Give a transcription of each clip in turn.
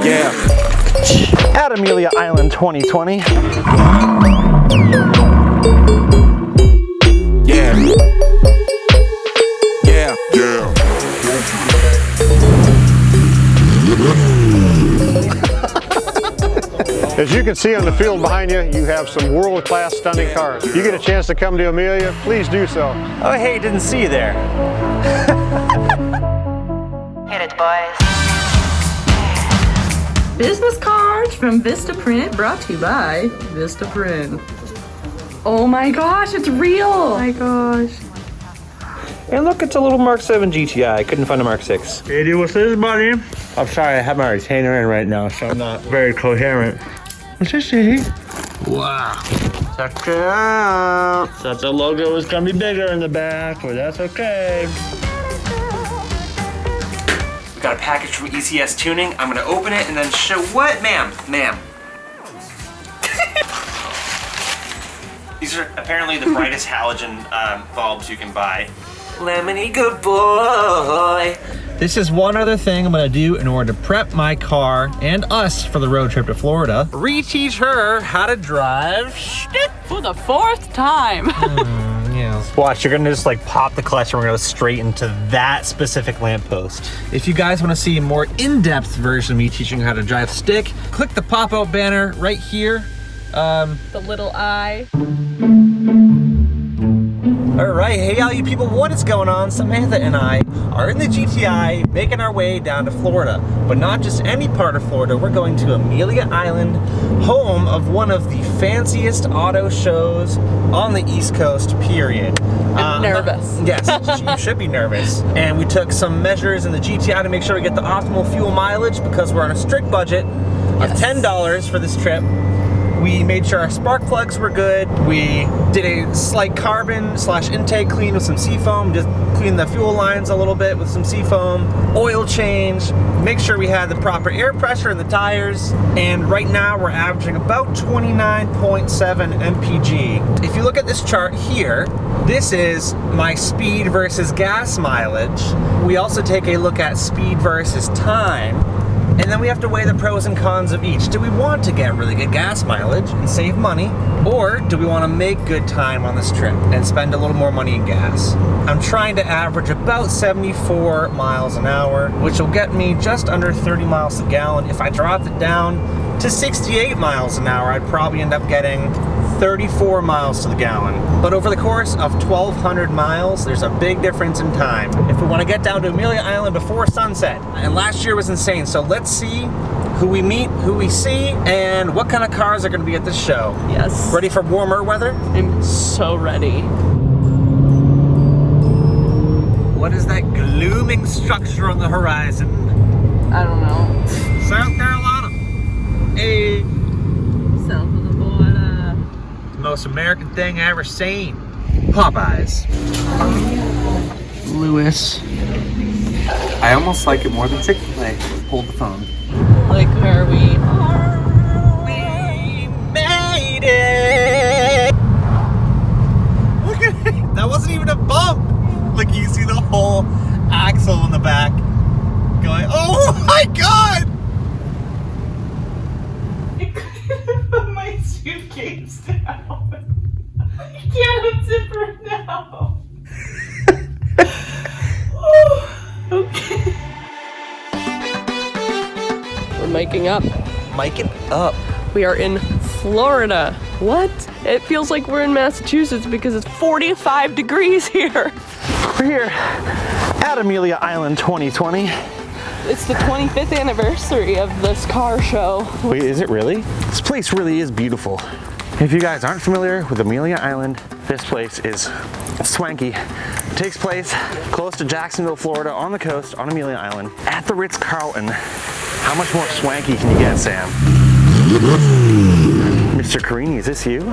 Yeah. At Amelia Island 2020. Yeah. Yeah. Yeah. As you can see on the field behind you, you have some world-class stunning cars. If you get a chance to come to Amelia, please do so. Oh, hey, didn't see you there. Hit it, boys. Business cards from Vistaprint, brought to you by Vistaprint. Oh my gosh, it's real! Oh my gosh. And look, it's a little Mark 7 GTI. Couldn't find a Mark 6. Hey, dude, what's this, buddy? I'm sorry, I have my retainer in right now, so I'm not very coherent. What's this, Eddie? Wow. Check it out. Such a logo is gonna be bigger in the back, but that's okay. We got a package from ECS Tuning. I'm gonna open it and then show what? Ma'am. These are apparently the brightest halogen bulbs you can buy. Lemony good boy. This is one other thing I'm gonna do in order to prep my car and us for the road trip to Florida. Reteach her how to drive stick. For the 4th time. Yes. Watch, you're gonna just like pop the clutch and we're gonna go straight into that specific lamppost. If you guys wanna see a more in-depth version of me teaching you how to drive stick, click the pop-out banner right here. The little eye. All right, hey all you people, what is going on? Samantha and I are in the GTI making our way down to Florida, but not just any part of Florida. We're going to Amelia Island, home of one of the fanciest auto shows on the East Coast, period. I'm nervous. Yes, you should be nervous. And we took some measures in the GTI to make sure we get the optimal fuel mileage because we're on a strict budget of $10 for this trip. We made sure our spark plugs were good. We did a slight carbon/intake clean with some seafoam, just clean the fuel lines a little bit with some seafoam, oil change, make sure we had the proper air pressure in the tires, and right now we're averaging about 29.7 mpg. If you look at this chart here, this is my speed versus gas mileage. We also take a look at speed versus time. And then we have to weigh the pros and cons of each. Do we want to get really good gas mileage and save money? Or do we want to make good time on this trip and spend a little more money in gas? I'm trying to average about 74 miles an hour, which will get me just under 30 miles a gallon. If I dropped it down to 68 miles an hour, I'd probably end up getting 34 miles to the gallon. But over the course of 1,200 miles, there's a big difference in time. If we want to get down to Amelia Island before sunset, and last year was insane, so let's see who we meet, who we see, and what kind of cars are going to be at this show. Yes. Ready for warmer weather? I'm so ready. What is that glooming structure on the horizon? I don't know. South Carolina. Hey. South of the border. Most American thing I ever seen. Popeyes. Lewis. I almost like it more than Chick-fil-A. Hold the phone. Like, where are we? We made it! Look at it! That wasn't even a bump! Like, you see the whole axle in the back going, oh my god! Put my suitcase down. I can't unzip it now. Okay. We're miking up. Miking up. We are in Florida. What? It feels like we're in Massachusetts because it's 45 degrees here. We're here at Amelia Island 2020. It's the 25th anniversary of this car show. Wait, is it really? This place really is beautiful. If you guys aren't familiar with Amelia Island, this place is swanky. It takes place close to Jacksonville, Florida, on the coast, on Amelia Island, at the Ritz-Carlton. How much more swanky can you get, Sam? Mr. Carini, is this you?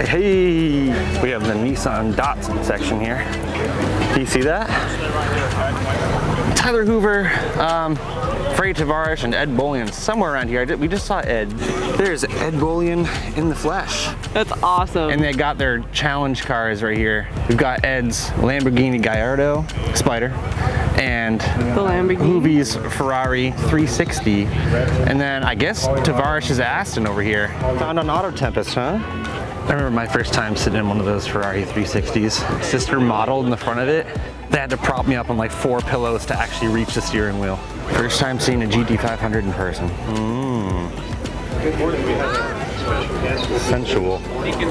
Hey, we have the Nissan Datsun section here. Do you see that? Tyler Hoover, Freddie Tavarish, and Ed Bolian somewhere around here. We just saw Ed. There's Ed Bolian in the flesh. That's awesome. And they got their challenge cars right here. We've got Ed's Lamborghini Gallardo Spider and The Lamborghini. Hoovie's Ferrari 360. And then I guess Tavarish's Aston over here. Found an Auto Tempest, huh? I remember my first time sitting in one of those Ferrari 360s. Sister modeled in the front of it. They had to prop me up on like 4 pillows to actually reach the steering wheel. First time seeing a GT500 in person. Sensual.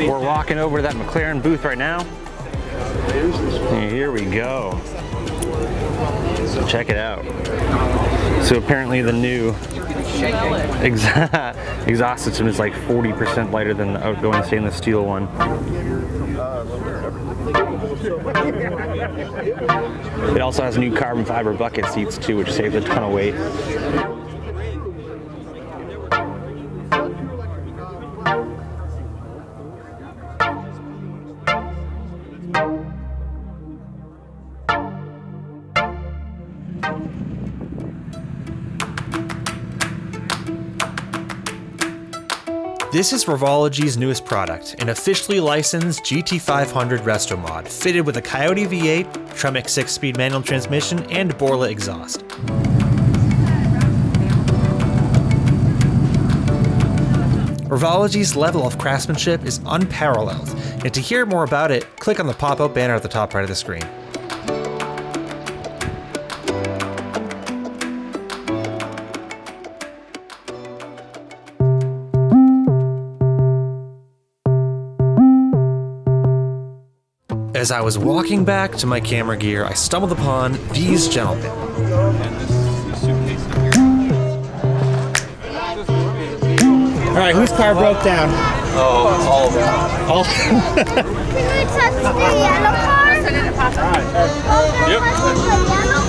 We're walking over to that McLaren booth right now. And here we go. So check it out. So apparently the new exhaust system is like 40% lighter than the outgoing stainless steel one. It also has new carbon fiber bucket seats too, which saves a ton of weight. This is Revology's newest product, an officially licensed GT500 resto mod, fitted with a Coyote V8, Tremec 6-speed manual transmission, and Borla exhaust. Revology's level of craftsmanship is unparalleled, and to hear more about it, click on the pop-up banner at the top right of the screen. As I was walking back to my camera gear, I stumbled upon these gentlemen. All right, whose car broke down? Oh, all of them. Can we touch the yellow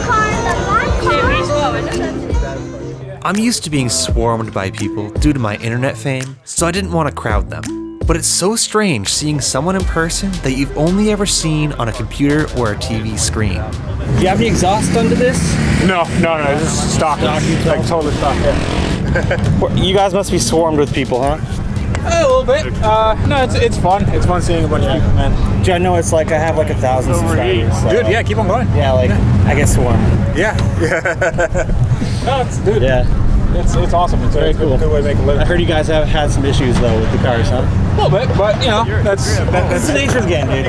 car? I'm used to being swarmed by people due to my internet fame, so I didn't want to crowd them. But it's so strange seeing someone in person that you've only ever seen on a computer or a TV screen. Do you have any exhaust under this? No, this is stock. Like totally stock, yeah. You guys must be swarmed with people, huh? A little bit. No, it's fun. It's fun seeing a bunch of people, man. Do you know it's like I have like 1,000 subscribers? So, Good, yeah, keep on going. Yeah, like I get swarmed. Yeah. No, it's, dude. Yeah. It's awesome. It's a very cool. Good way to make a living. I heard you guys have had some issues though with the cars, huh? A little bit, but you know, that's the nature of the game, dude.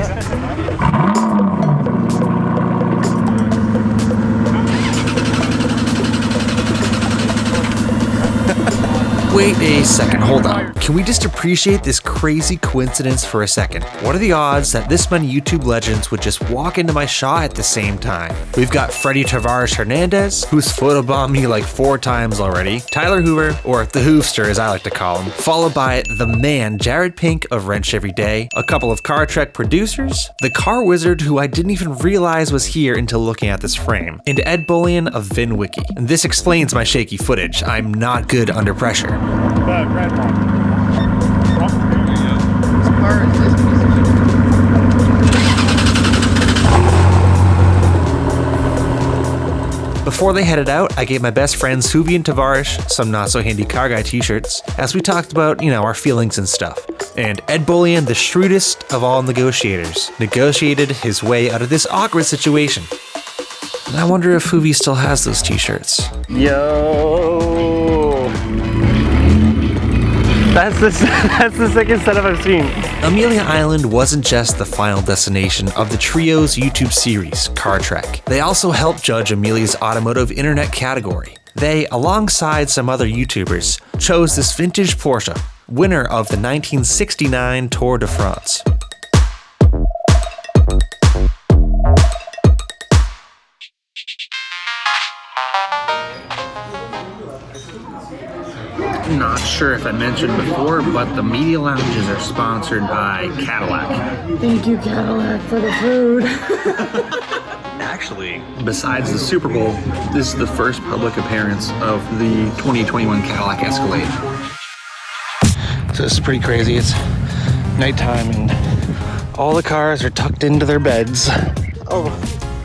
Wait a second, hold on. Can we just appreciate this crazy coincidence for a second? What are the odds that this many YouTube legends would just walk into my shot at the same time? We've got Freddie Tavarish Hernandez, who's photobombed me like 4 times already, Tyler Hoover, or the Hoofster as I like to call him, followed by the man Jared Pink of Wrench Every Day, a couple of CarTrek producers, the car wizard who I didn't even realize was here until looking at this frame, and Ed Bolian of VinWiki. And this explains my shaky footage. I'm not good under pressure. Before they headed out, I gave my best friends Hoovie and Tavarish some not so handy car guy t-shirts as we talked about, our feelings and stuff. And Ed Bolian, the shrewdest of all negotiators, negotiated his way out of this awkward situation. And I wonder if Hoovie still has those t-shirts. Yo. That's the sickest setup I've seen. Amelia Island wasn't just the final destination of the trio's YouTube series, CarTrek. They also helped judge Amelia's automotive internet category. They, alongside some other YouTubers, chose this vintage Porsche, winner of the 1969 Tour de France. Not sure if I mentioned before, but the media lounges are sponsored by Cadillac. Thank you, Cadillac, for the food. Actually, besides the Super Bowl, this is the first public appearance of the 2021 Cadillac Escalade. So this is pretty crazy. It's nighttime and all the cars are tucked into their beds. Oh,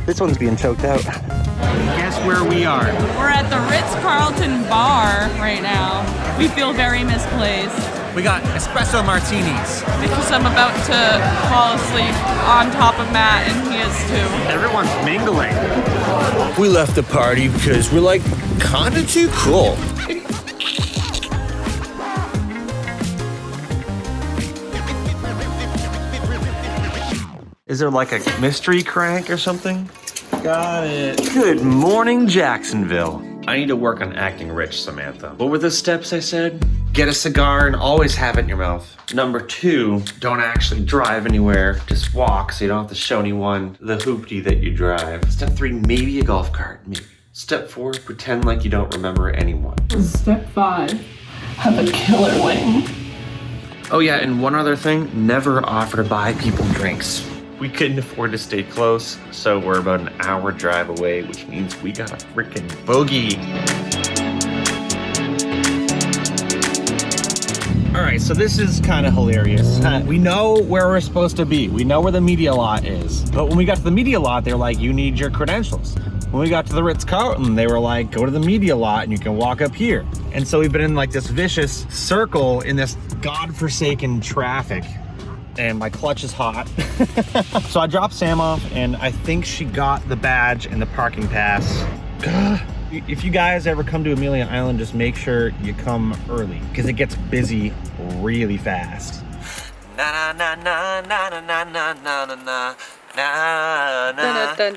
this one's being choked out. Guess where we are? We're at the Ritz-Carlton bar right now. We feel very misplaced. We got espresso martinis. Because I'm about to fall asleep on top of Matt, and he is too. Everyone's mingling. We left the party because we're like kinda too cool. Is there like a mystery crank or something? Got it. Good morning, Jacksonville. I need to work on acting rich, Samantha. What were the steps I said? Get a cigar and always have it in your mouth. Number 2, don't actually drive anywhere. Just walk so you don't have to show anyone the hoopty that you drive. Step 3, maybe a golf cart, maybe. Step 4, pretend like you don't remember anyone. Step 5, have a killer wing. Oh yeah, and one other thing, never offer to buy people drinks. We couldn't afford to stay close, so we're about an hour drive away, which means we got a freaking bogey. All right, so this is kind of hilarious. We know where we're supposed to be. We know where the media lot is. But when we got to the media lot, they're like, you need your credentials. When we got to the Ritz-Carlton, they were like, go to the media lot and you can walk up here. And so we've been in like this vicious circle in this godforsaken traffic. And my clutch is hot. So I dropped Sam off and I think she got the badge and the parking pass. If you guys ever come to Amelia Island, just make sure you come early because it gets busy really fast. Na na na na na na na na na na na na.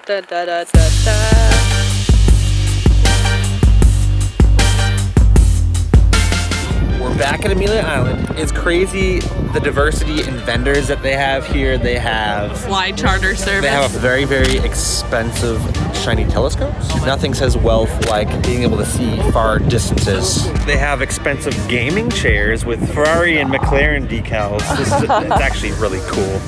We're back at Amelia Island. It's crazy the diversity in vendors that they have here. They have Fly charter service. They have a very, very expensive shiny telescopes. Nothing says wealth like being able to see far distances. They have expensive gaming chairs with Ferrari and McLaren decals. It's actually really cool.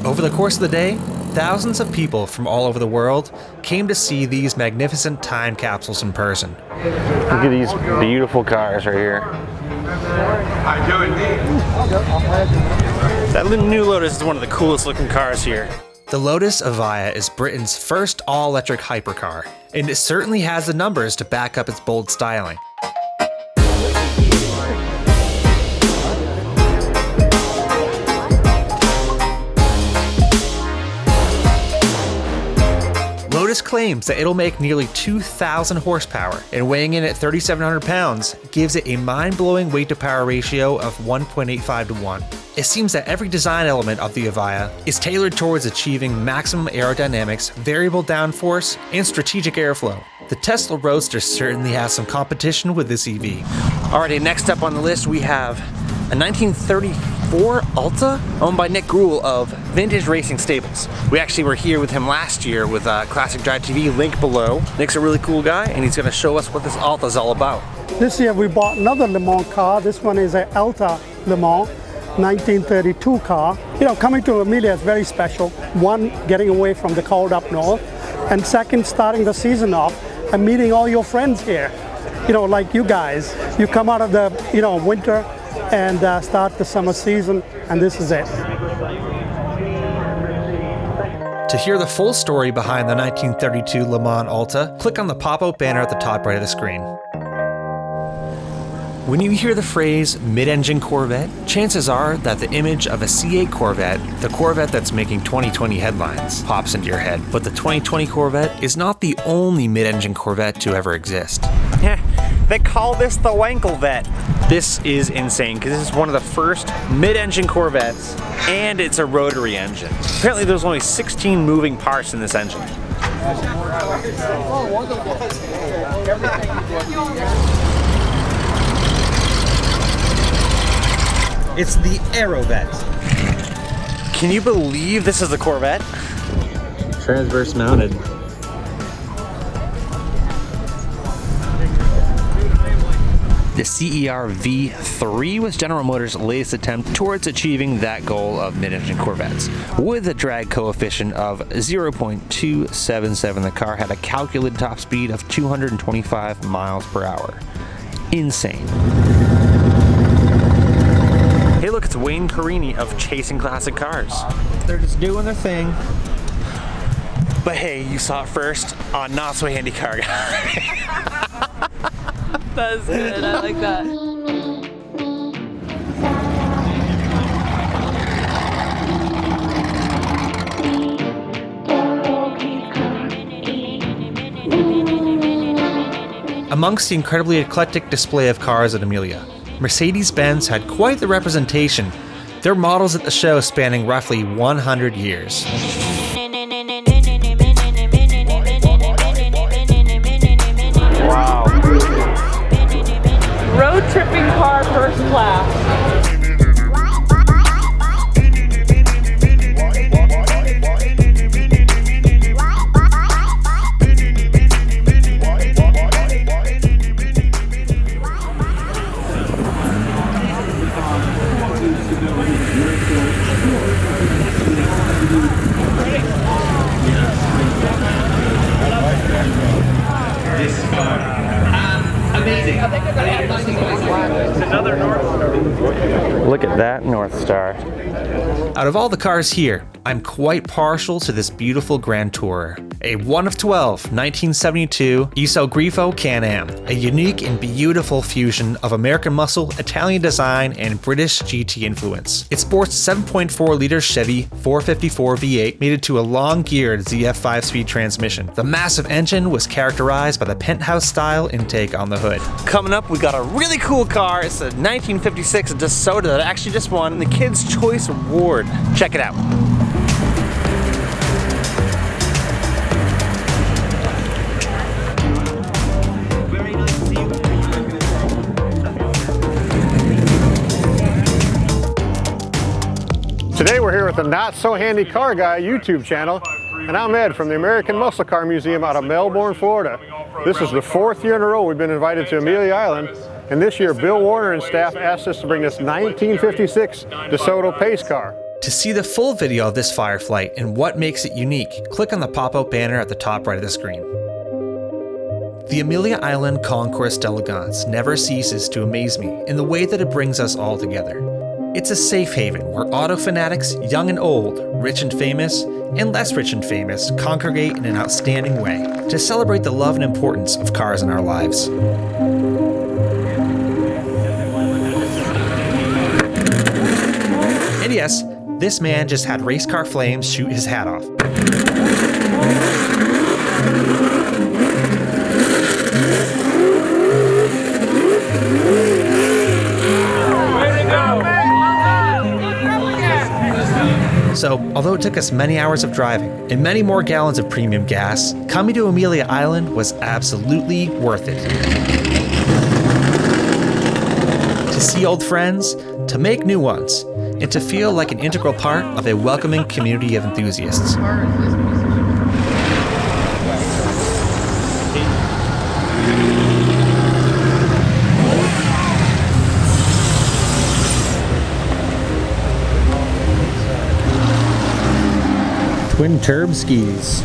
Over the course of the day, thousands of people from all over the world came to see these magnificent time capsules in person. Look at these beautiful cars right here. That new Lotus is one of the coolest looking cars here. The Lotus Evija is Britain's first all-electric hypercar, and it certainly has the numbers to back up its bold styling. Lotus claims that it'll make nearly 2,000 horsepower, and weighing in at 3,700 pounds gives it a mind-blowing weight-to-power ratio of 1.85 to 1. It seems that every design element of the Evija is tailored towards achieving maximum aerodynamics, variable downforce, and strategic airflow. The Tesla Roadster certainly has some competition with this EV. Alrighty, next up on the list we have a 1934 Alta owned by Nick Grewal of Vintage Racing Stables. We actually were here with him last year with Classic Drive TV, link below. Nick's a really cool guy and he's gonna show us what this Alta is all about. This year we bought another Le Mans car. This one is an Alta Le Mans 1932 car. You know, coming to Amelia is very special. One, getting away from the cold up north, and second, starting the season off and meeting all your friends here. You know, like you guys. You come out of the, winter and start the summer season, and this is it. To hear the full story behind the 1932 Le Mans Alta, click on the pop-out banner at the top right of the screen. When you hear the phrase mid-engine Corvette, chances are that the image of a C8 Corvette, the Corvette that's making 2020 headlines, pops into your head. But the 2020 Corvette is not the only mid-engine Corvette to ever exist. They call this the Wankelvette. This is insane because this is one of the first mid-engine Corvettes and it's a rotary engine. Apparently there's only 16 moving parts in this engine. It's the Aerovette. Can you believe this is a Corvette? Transverse mounted. The CER V3 was General Motors' latest attempt towards achieving that goal of mid-engine Corvettes. With a drag coefficient of 0.277, the car had a calculated top speed of 225 miles per hour. Insane. Hey look, it's Wayne Carini of Chasing Classic Cars. They're just doing their thing. But hey, you saw it first on Not So Handy Car Guy. That's good. I like that. Amongst the incredibly eclectic display of cars at Amelia, Mercedes-Benz had quite the representation, their models at the show spanning roughly 100 years. Wow. Road tripping car first class. Look at that North Star. Out of all the cars here, I'm quite partial to this beautiful Grand Tourer. A 1 of 12 1972 Iso Grifo Can-Am, a unique and beautiful fusion of American muscle, Italian design, and British GT influence. It sports a 7.4-liter Chevy 454 V8 mated to a long-geared ZF 5-speed transmission. The massive engine was characterized by the penthouse-style intake on the hood. Coming up, we got a really cool car. It's a 1956 DeSoto that actually just won the Kids' Choice Award. Check it out. Today we're here with the Not So Handy Car Guy YouTube channel, and I'm Ed from the American Muscle Car Museum out of Melbourne, Florida. This is the 4th year in a row we've been invited to Amelia Island, and this year Bill Warner and staff asked us to bring this 1956 DeSoto pace car. To see the full video of this Fireflight and what makes it unique, click on the pop-up banner at the top right of the screen. The Amelia Island Concours d'Elegance never ceases to amaze me in the way that it brings us all together. It's a safe haven where auto fanatics, young and old, rich and famous, and less rich and famous, congregate in an outstanding way to celebrate the love and importance of cars in our lives. And yes, this man just had race car flames shoot his hat off. So, although it took us many hours of driving and many more gallons of premium gas, coming to Amelia Island was absolutely worth it. To see old friends, to make new ones, and to feel like an integral part of a welcoming community of enthusiasts. Twin turb skis.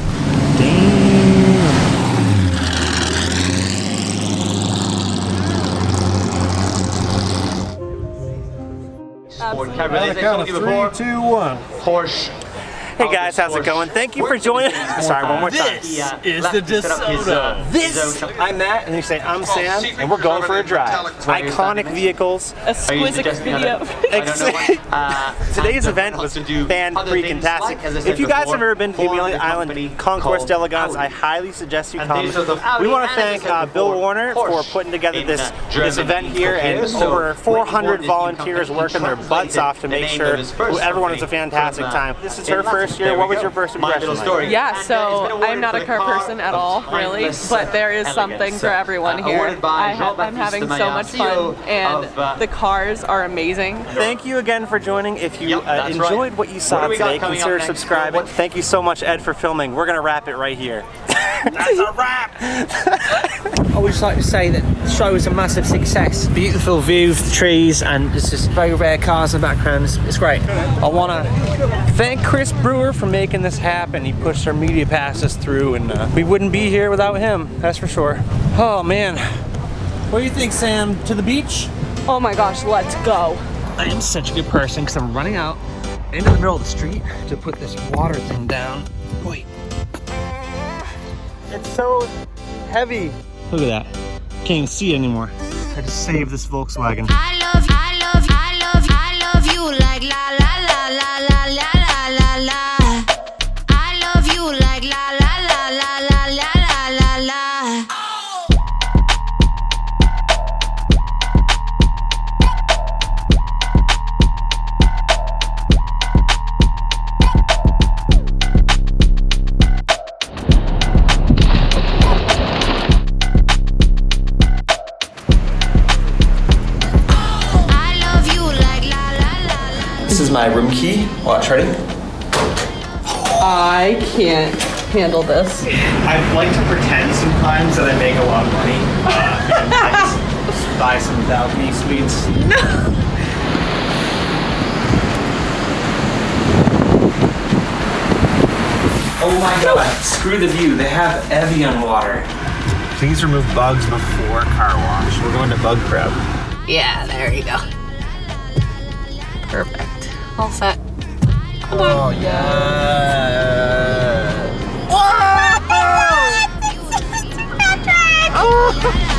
On the count of 3, 2, 1. Porsche. Hey guys, how's it going? Thank you for joining. Sorry, one more time. This is the DeSoto. I'm Matt, and you say I'm Sam, and we're going for a drive. Iconic vehicles. Exquisite video. Today's event was fan-freaking-tastic. If you guys have ever been to the Amelia Island Concours d'Elegance, I highly suggest you come. We want to thank Bill Warner for putting together this event here, and over 400 volunteers working their butts off to make sure everyone has a fantastic time. This is her first year. What was your first impression like? Yeah, so I'm not a car person at all, really, but there is something for everyone here. I'm having so much fun, and the cars are amazing. Thank you again for joining. If you enjoyed what you saw today, consider subscribing. Thank you so much, Ed, for filming. We're going to wrap it right here. That's a wrap! I would just like to say that the show was a massive success. Beautiful view of the trees, and there's just very rare cars in the background. It's great. I want to thank Chris Brewer for making this happen. He pushed our media passes through, and we wouldn't be here without him, that's for sure. Oh man. What do you think, Sam? To the beach? Oh my gosh, let's go. I am such a good person because I'm running out into the middle of the street to put this water thing down. Wait. It's so heavy. Look at that. Can't even see it anymore. I just saved this Volkswagen. I love you like la la la la la la la la. I love you like la la la la la la la la. This is my room key. Watch, ready? I can't handle this. I like to pretend sometimes that I make a lot of money and I just buy some balcony suites. Oh my god, screw the view. They have Evian water. Please remove bugs before car wash. We're going to bug prep. Yeah, there you go. Perfect. All set. Oh yeah. Oh!